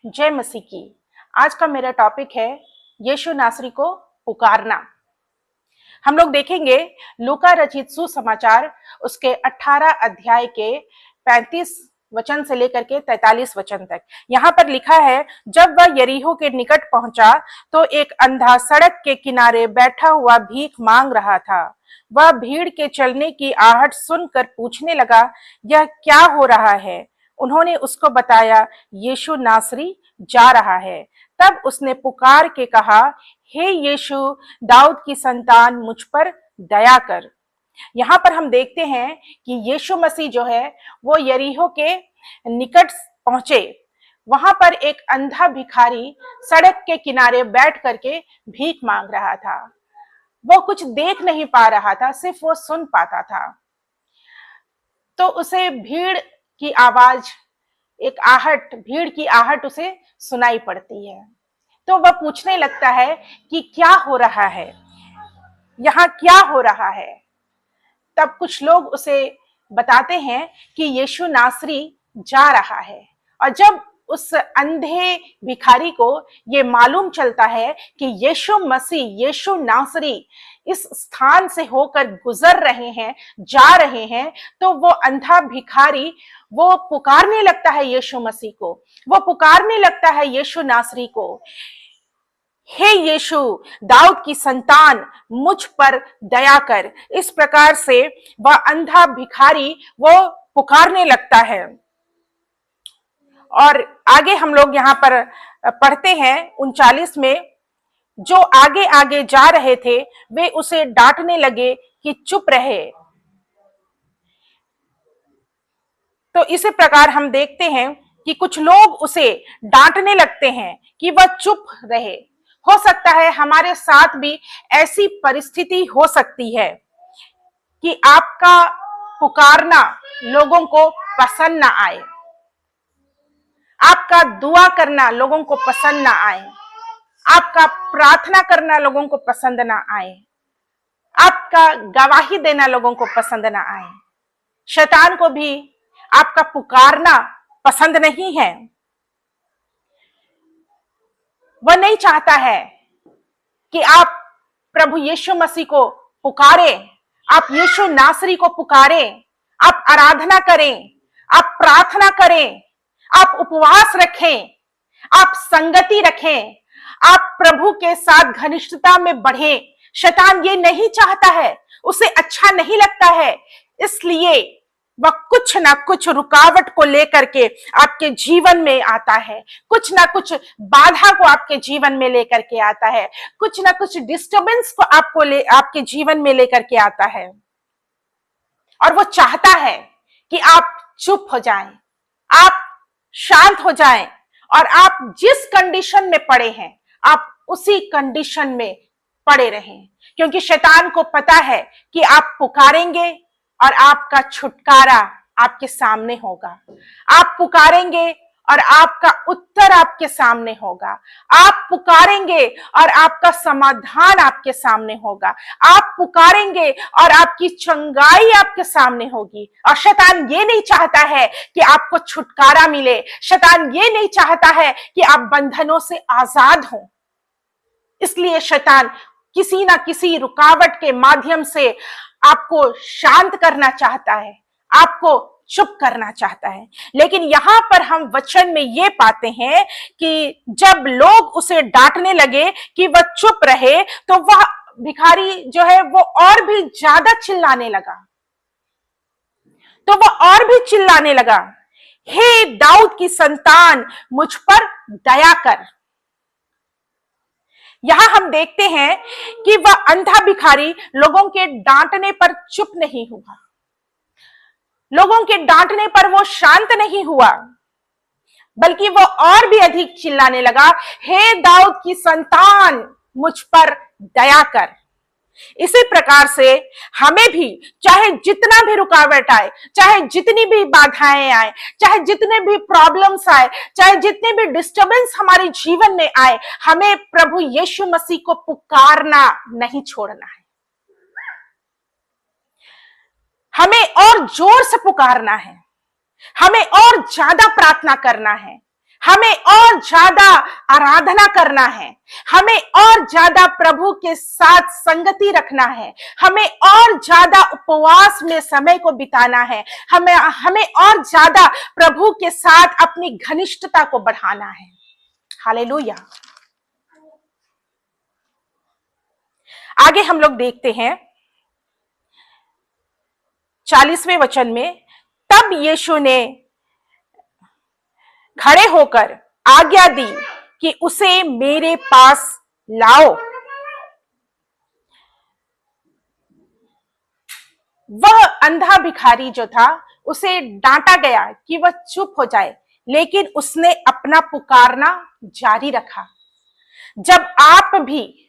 जय मसीह की। आज का मेरा टॉपिक है यीशु नासरी को पुकारना। हम लोग देखेंगे लूका रचित सुसमाचार उसके 18 अध्याय के 35 वचन से लेकर के 43 वचन तक। यहाँ पर लिखा है, जब वह यरीहो के निकट पहुंचा तो एक अंधा सड़क के किनारे बैठा हुआ भीख मांग रहा था। वह भीड़ के चलने की आहट सुनकर पूछने लगा, यह क्या हो रहा है? उन्होंने उसको बताया, यीशु नासरी जा रहा है। तब उसने पुकार के कहा, हे यीशु, दाऊद की संतान, मुझ पर दया कर। यहाँ पर हम देखते हैं कि यीशु मसीह जो है वो यरीहो के निकट पहुंचे। वहां पर एक अंधा भिखारी सड़क के किनारे बैठ करके भीख मांग रहा था। वो कुछ देख नहीं पा रहा था, सिर्फ वो सुन पाता था। तो उसे भीड़ की आवाज, एक आहट, भीड़ की आहट उसे सुनाई पड़ती है। तो वह पूछने लगता है कि क्या हो रहा है, यहाँ क्या हो रहा है। तब कुछ लोग उसे बताते हैं कि यीशु नासरी जा रहा है। और जब उस अंधे भिखारी को ये मालूम चलता है कि यीशु मसीह, यीशु नासरी इस स्थान से होकर गुजर रहे हैं, जा रहे हैं, तो वो अंधा भिखारी वो पुकारने लगता है यीशु मसीह को, वो पुकारने लगता है यीशु नासरी को, हे यीशु, दाऊद की संतान, मुझ पर दया कर। इस प्रकार से वह अंधा भिखारी वो पुकारने लगता है। और आगे हम लोग यहाँ पर पढ़ते हैं 39 में, जो आगे आगे जा रहे थे वे उसे डांटने लगे कि चुप रहे। तो इसी प्रकार हम देखते हैं कि कुछ लोग उसे डांटने लगते हैं कि वह चुप रहे। हो सकता है हमारे साथ भी ऐसी परिस्थिति हो सकती है कि आपका पुकारना लोगों को पसंद ना आए, आपका दुआ करना लोगों को पसंद ना आए, आपका प्रार्थना करना लोगों को पसंद ना आए, आपका गवाही देना लोगों को पसंद ना आए। शैतान को भी आपका पुकारना पसंद नहीं है। वह नहीं चाहता है कि आप प्रभु यीशु मसीह को पुकारें, आप यीशु नासरी को पुकारें, आप आराधना करें, आप प्रार्थना करें, आप उपवास रखें, आप संगति रखें, आप प्रभु के साथ घनिष्ठता में बढ़ें। शैतान ये नहीं चाहता है, उसे अच्छा नहीं लगता है। इसलिए वह कुछ ना कुछ रुकावट को लेकर के आपके जीवन में आता है, कुछ ना कुछ बाधा को आपके जीवन में लेकर के आता है, कुछ ना कुछ डिस्टर्बेंस को आपके जीवन में लेकर के आता है। और वो चाहता है कि आप चुप हो जाएं, आप शांत हो जाएं, और आप जिस कंडीशन में पड़े हैं आप उसी कंडीशन में पड़े रहें। क्योंकि शैतान को पता है कि आप पुकारेंगे और आपका छुटकारा आपके सामने होगा। आप पुकारेंगे और आपका उत्तर आपके सामने होगा। आप पुकारेंगे और आपका समाधान आपके सामने होगा। आप पुकारेंगे और आपकी चंगाई आपके सामने होगी। और शैतान ये नहीं चाहता है कि आपको छुटकारा मिले। शैतान ये नहीं चाहता है कि आप बंधनों से आजाद हो। इसलिए शैतान किसी ना किसी रुकावट के माध्यम से आपको शांत करना चाहता है, आपको चुप करना चाहता है। लेकिन यहां पर हम वचन में ये पाते हैं कि जब लोग उसे डांटने लगे कि वह चुप रहे, तो वह भिखारी जो है वो और भी ज्यादा चिल्लाने लगा। हे दाऊद की संतान, मुझ पर दया कर। यहां हम देखते हैं कि वह अंधा भिखारी लोगों के डांटने पर चुप नहीं हुआ, लोगों के डांटने पर वो शांत नहीं हुआ, बल्कि वो और भी अधिक चिल्लाने लगा, हे दाऊद की संतान, मुझ पर दया कर। इसी प्रकार से हमें भी चाहे जितना भी रुकावट आए, चाहे जितनी भी बाधाएं आए, चाहे जितने भी प्रॉब्लम्स आए, चाहे जितने भी डिस्टर्बेंस हमारे जीवन में आए, हमें प्रभु यीशु मसीह को पुकारना नहीं छोड़ना है। हमें और जोर से पुकारना है, हमें और ज्यादा प्रार्थना करना है, हमें और ज्यादा आराधना करना है, हमें और ज्यादा प्रभु के साथ संगति रखना है, हमें और ज्यादा उपवास में समय को बिताना है, हमें और ज्यादा प्रभु के साथ अपनी घनिष्ठता को बढ़ाना है। हालेलुया। आगे हम लोग देखते हैं 40वें वचन में, तब यीशु ने खड़े होकर आज्ञा दी कि उसे मेरे पास लाओ। वह अंधा भिखारी जो था, उसे डांटा गया कि वह चुप हो जाए, लेकिन उसने अपना पुकारना जारी रखा। जब आप भी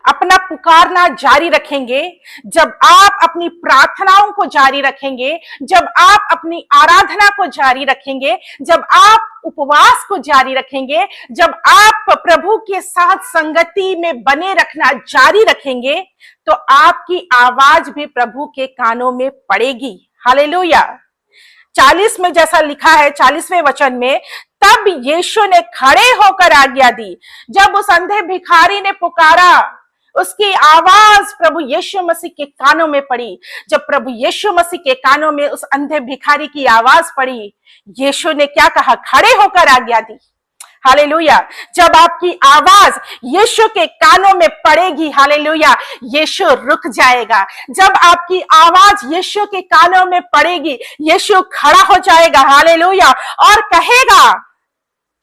अपना पुकारना जारी रखेंगे, जब आप अपनी प्रार्थनाओं को जारी रखेंगे, जब आप अपनी आराधना को जारी रखेंगे, जब आप उपवास को जारी रखेंगे, जब आप प्रभु के साथ संगति में बने रखना जारी रखेंगे, तो आपकी आवाज भी प्रभु के कानों में पड़ेगी। हालेलुया। 40 में जैसा लिखा है, 40वें वचन में, तब यीशु ने खड़े होकर आज्ञा दी। जब उस अंधे भिखारी ने पुकारा, उसकी आवाज प्रभु यीशु मसीह के कानों में पड़ी। जब प्रभु यीशु मसीह के कानों में उस अंधे भिखारी की आवाज पड़ी, यीशु ने क्या कहा? खड़े होकर आज्ञा दी। हालेलुया। जब आपकी आवाज यीशु के कानों में पड़ेगी, हालेलुया, यीशु रुक जाएगा। जब आपकी आवाज यीशु के कानों में पड़ेगी, यीशु खड़ा हो जाएगा, हालेलुया, और कहेगा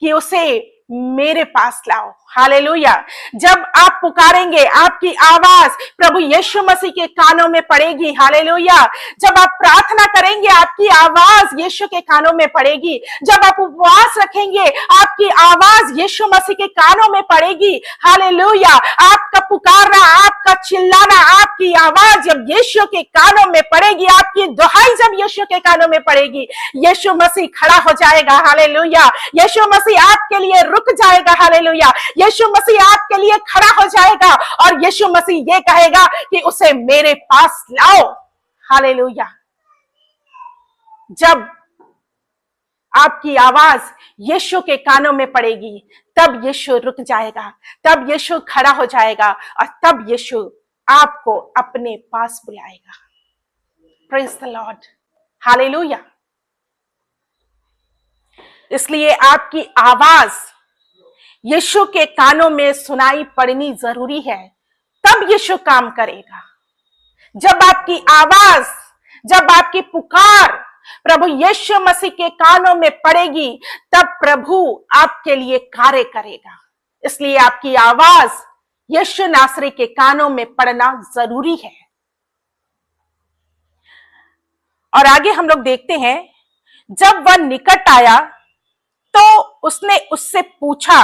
कि उसे मेरे पास लाओ। हालेलुया। जब आप पुकारेंगे, आपकी आवाज प्रभु यीशु मसीह के कानों में पड़ेगी। हालेलुया। जब आप प्रार्थना करेंगे, आपकी आवाज यीशु के कानों में पड़ेगी। जब आप उपवास रखेंगे, आपकी आवाज यीशु मसीह के कानों में पड़ेगी। हालेलुया। आपका पुकारना, आपका चिल्लाना, आपकी आवाज जब यीशु के कानों में पड़ेगी, आपकी दुहाई जब यीशु के कानों में पड़ेगी, यीशु मसीह खड़ा हो जाएगा। हालेलुया। यीशु मसीह आपके लिए रुक जाएगा। हालेलुया। यीशु मसीह आपके लिए खड़ा हो जाएगा और यीशु मसीह ये कहेगा कि उसे मेरे पास लाओ। हालेलुया। जब आपकी आवाज यीशु के कानों में पड़ेगी, तब यीशु रुक जाएगा, तब यीशु खड़ा हो जाएगा और तब यीशु आपको अपने पास बुलाएगा। Praise the Lord. हालेलुया। इसलिए आपकी आवाज यीशु के कानों में सुनाई पड़नी जरूरी है, तब यीशु काम करेगा। जब आपकी आवाज, जब आपकी पुकार प्रभु यीशु मसीह के कानों में पड़ेगी, तब प्रभु आपके लिए कार्य करेगा। इसलिए आपकी आवाज यीशु नासरी के कानों में पड़ना जरूरी है। और आगे हम लोग देखते हैं, जब वह निकट आया तो उसने उससे पूछा,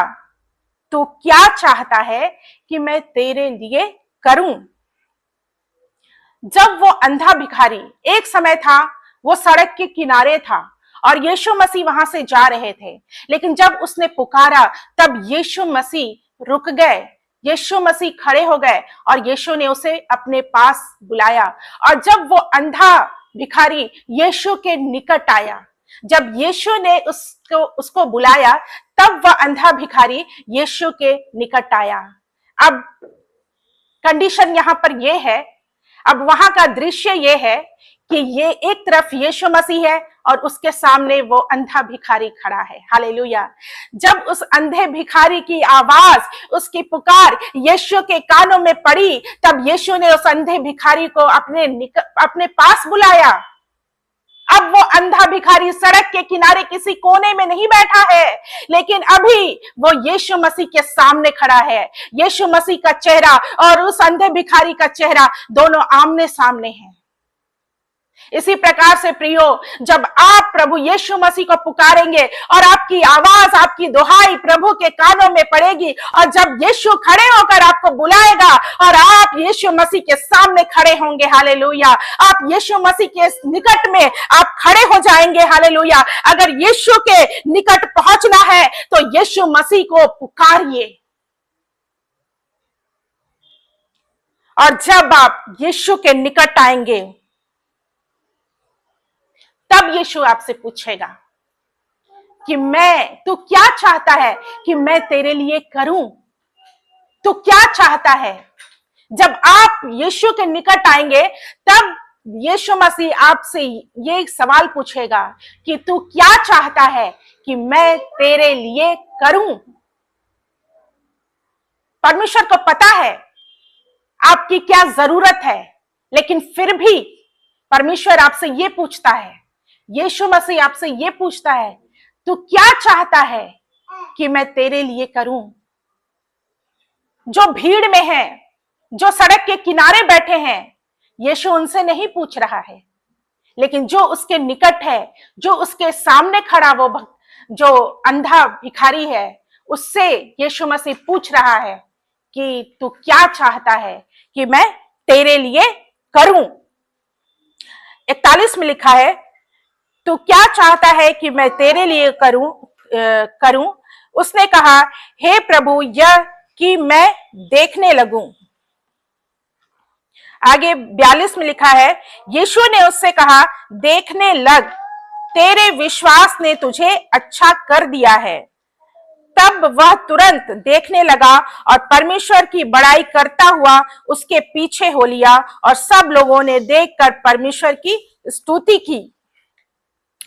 तू क्या चाहता है कि मैं तेरे लिए करूं? जब वो अंधा भिखारी, एक समय था वो सड़क के किनारे था और यीशु मसीह वहां से जा रहे थे, लेकिन जब उसने पुकारा, तब यीशु मसीह रुक गए, यीशु मसीह खड़े हो गए और यीशु ने उसे अपने पास बुलाया। और जब वो अंधा भिखारी यीशु के निकट आया, जब यीशु ने उसको बुलाया, तब वह अंधा भिखारी यीशु के निकट आया। अब कंडीशन यहां पर यह है, अब वहां का दृश्य यह है कि ये एक तरफ यीशु मसीह है और उसके सामने वो अंधा भिखारी खड़ा है। हालेलुया। जब उस अंधे भिखारी की आवाज, उसकी पुकार यीशु के कानों में पड़ी, तब यीशु ने उस अंधे भिखारी को अपने पास बुलाया। अब वो अंधा भिखारी सड़क के किनारे किसी कोने में नहीं बैठा है, लेकिन अभी वो यीशु मसीह के सामने खड़ा है। यीशु मसीह का चेहरा और उस अंधे भिखारी का चेहरा दोनों आमने सामने हैं। इसी प्रकार से प्रियो, जब आप प्रभु यीशु मसीह को पुकारेंगे और आपकी आवाज, आपकी दुहाई प्रभु के कानों में पड़ेगी, और जब यीशु खड़े होकर आपको बुलाएगा और आप यीशु मसीह के सामने खड़े होंगे, हालेलुया, आप यीशु मसीह के निकट में आप खड़े हो जाएंगे। हालेलुया। अगर यीशु के निकट पहुंचना है तो यीशु मसीह को पुकारिए, और जब आप यीशु के निकट आएंगे, तब यीशु आपसे पूछेगा, कि तू क्या चाहता है कि मैं तेरे लिए करूं? तू क्या चाहता है? जब आप यीशु के निकट आएंगे तब यीशु मसीह आपसे ये सवाल पूछेगा कि तू क्या चाहता है कि मैं तेरे लिए करूं? परमेश्वर को पता है आपकी क्या जरूरत है, लेकिन फिर भी परमेश्वर आपसे ये पूछता है, यीशु मसीह आपसे ये पूछता है, तू क्या चाहता है कि मैं तेरे लिए करूं? जो भीड़ में है, जो सड़क के किनारे बैठे हैं, यीशु उनसे नहीं पूछ रहा है, लेकिन जो उसके निकट है, जो उसके सामने खड़ा वो जो अंधा भिखारी है, उससे यीशु मसीह पूछ रहा है कि तू क्या चाहता है कि मैं तेरे लिए करूं? 41 में लिखा है, तू क्या चाहता है कि मैं तेरे लिए करूं? उसने कहा, हे प्रभु, यह कि मैं देखने लगूं। आगे 42 में लिखा है, यीशु ने उससे कहा, देखने लग, तेरे विश्वास ने तुझे अच्छा कर दिया है। तब वह तुरंत देखने लगा और परमेश्वर की बड़ाई करता हुआ उसके पीछे हो लिया, और सब लोगों ने देखकर परमेश्वर की स्तुति की।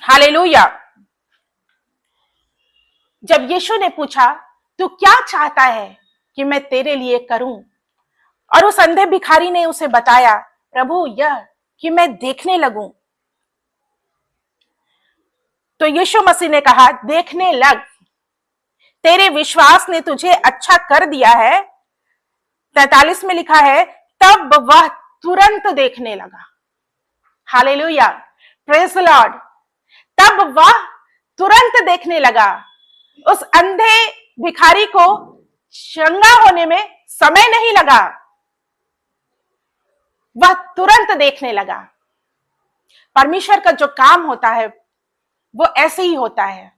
हालेलुया। जब यीशु ने पूछा, तू क्या चाहता है कि मैं तेरे लिए करूं, और उस अंधे भिखारी ने उसे बताया, प्रभु, यह कि मैं देखने लगूं, तो यीशु मसीह ने कहा, देखने लग, तेरे विश्वास ने तुझे अच्छा कर दिया है। 43 में लिखा है, तब वह तुरंत देखने लगा। Hallelujah, praise the Lord. तब वह तुरंत देखने लगा। उस अंधे भिखारी को चंगा होने में समय नहीं लगा, वह तुरंत देखने लगा। परमेश्वर का जो काम होता है वो ऐसे ही होता है।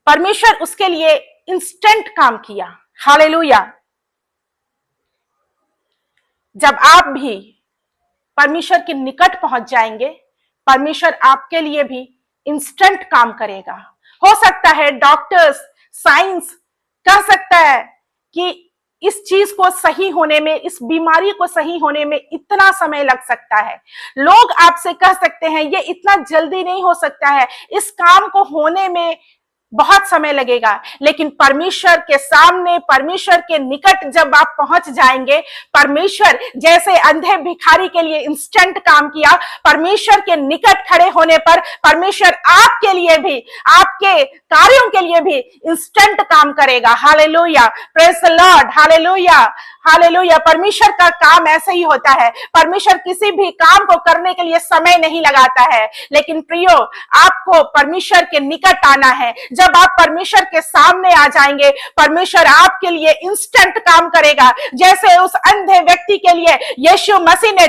परमेश्वर उसके लिए इंस्टेंट काम किया। हालेलुया। जब आप भी परमेश्वर के निकट पहुंच जाएंगे, परमेश्वर आपके लिए भी इंस्टेंट काम करेगा। हो सकता है डॉक्टर्स, साइंस कह सकता है कि इस चीज को सही होने में, इस बीमारी को सही होने में इतना समय लग सकता है। लोग आपसे कह सकते हैं ये इतना जल्दी नहीं हो सकता है, इस काम को होने में बहुत समय लगेगा। लेकिन परमेश्वर के सामने, परमेश्वर के निकट जब आप पहुंच जाएंगे, परमेश्वर जैसे अंधे भिखारी के लिए इंस्टेंट काम किया, परमेश्वर के निकट खड़े होने पर परमेश्वर आपके लिए भी, आपके कार्यों के लिए भी इंस्टेंट काम करेगा। Hallelujah, praise the Lord. Hallelujah, hallelujah. परमेश्वर का काम ऐसे ही होता है। परमेश्वर किसी भी काम को करने के लिए समय नहीं लगाता है। लेकिन प्रियो, आपको परमेश्वर के निकट आना है। जब आप परमेश्वर के सामने आ जाएंगे, परमेश्वर आपके लिए इंस्टेंट काम करेगा। जैसे उस अंधे व्यक्ति के लिए यीशु मसीह ने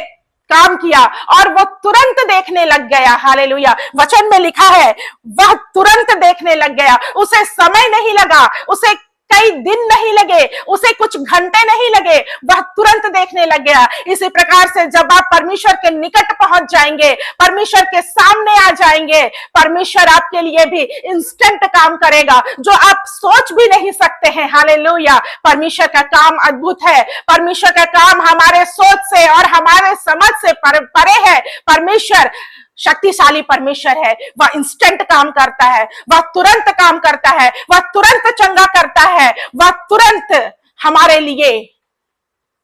काम किया और वो तुरंत देखने लग गया। हालेलुया। वचन में लिखा है, वह तुरंत देखने लग गया। उसे समय नहीं लगा, उसे कई दिन नहीं लगे, उसे कुछ घंटे नहीं लगे, वह तुरंत देखने लग गया। इसी प्रकार से जब आप परमेश्वर के निकट पहुंच जाएंगे, परमेश्वर के सामने आ जाएंगे, परमेश्वर आपके लिए भी इंस्टेंट काम करेगा जो आप सोच भी नहीं सकते हैं। हालेलुया। परमेश्वर का काम अद्भुत है। परमेश्वर का काम हमारे सोच से और हमारे समझ से परे है। परमेश्वर शक्तिशाली परमेश्वर है। वह इंस्टेंट काम करता है, वह तुरंत काम करता है, वह तुरंत चंगा करता है, वह तुरंत हमारे लिए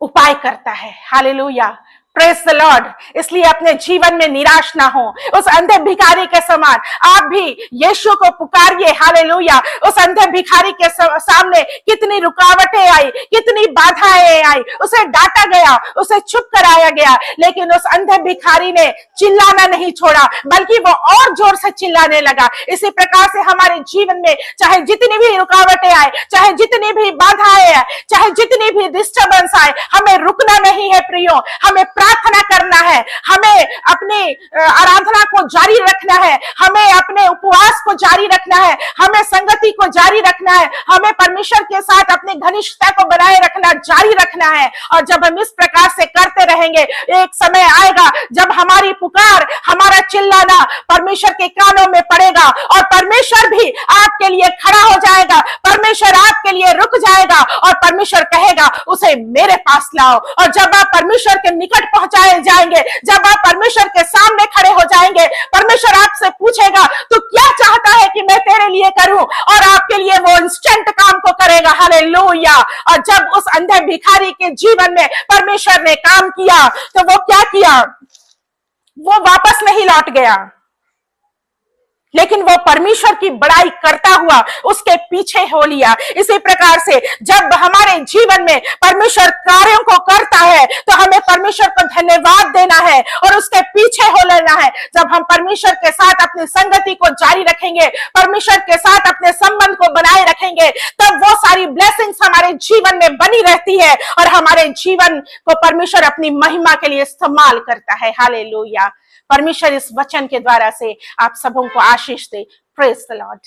उपाय करता है। Hallelujah, praise the Lord. इसलिए अपने जीवन में निराश ना हो। उस अंधे भिखारी के समान आप भी यीशु को पुकारिए। हालेलुया। उस अंधे भिखारी के सामने कितनी रुकावटें आई, कितनी बाधाएं आई, उसे डांटा गया, उसे चुप कराया गया, लेकिन उस अंधे भिखारी ने चिल्लाना नहीं छोड़ा, बल्कि वो और जोर से चिल्लाने लगा। इसी प्रकार से हमारे जीवन में चाहे जितनी भी रुकावटें आए, चाहे जितनी भी बाधाएं आए, चाहे जितनी भी डिस्टर्बेंस आए, हमें रुकना नहीं है प्रियो। हमें प्रार्थना करना है, हमें अपनी आराधना को जारी रखना है, हमें अपने उपवास को जारी रखना है, हमें संगति को जारी रखना है, हमें परमेश्वर के साथ अपनी घनिष्ठता को बनाए रखना जारी रखना है। और जब हम इस प्रकार से करते रहेंगे, एक समय आएगा जब हमारी पुकार, हमारा चिल्लाना परमेश्वर के कानों में पड़ेगा और परमेश्वर भी आपके लिए खड़ा हो जाएगा, परमेश्वर आपके लिए रुक जाएगा और परमेश्वर कहेगा उसे मेरे पास लाओ। और जब आप परमेश्वर के निकट पहुंचाए जाएंगे, जब आप परमेश्वर के सामने खड़े हो जाएंगे, परमेश्वर आपसे पूछेगा तू क्या चाहता है कि मैं तेरे लिए करूं, और आपके लिए वो इंस्टेंट काम को करेगा। हालेलुया। और जब उस अंधे भिखारी के जीवन में परमेश्वर ने काम किया तो वो क्या किया, वो वापस नहीं लौट गया, लेकिन वो परमेश्वर की बड़ाई करता हुआ उसके पीछे हो लिया। इसी प्रकार से जब हमारे जीवन में परमेश्वर कार्यों को करता है तो हमें परमेश्वर को धन्यवाद देना है और उसके पीछे हो लेना है। जब हम परमेश्वर के साथ अपनी संगति को जारी रखेंगे, परमेश्वर के साथ अपने संबंध को बनाए रखेंगे, तब वो सारी ब्लेसिंग्स हमारे जीवन में बनी रहती है और हमारे जीवन को परमेश्वर अपनी महिमा के लिए इस्तेमाल करता है। हालेलुया। परमेश्वर इस वचन के द्वारा से आप सबों को आशीष दे। Praise the Lord.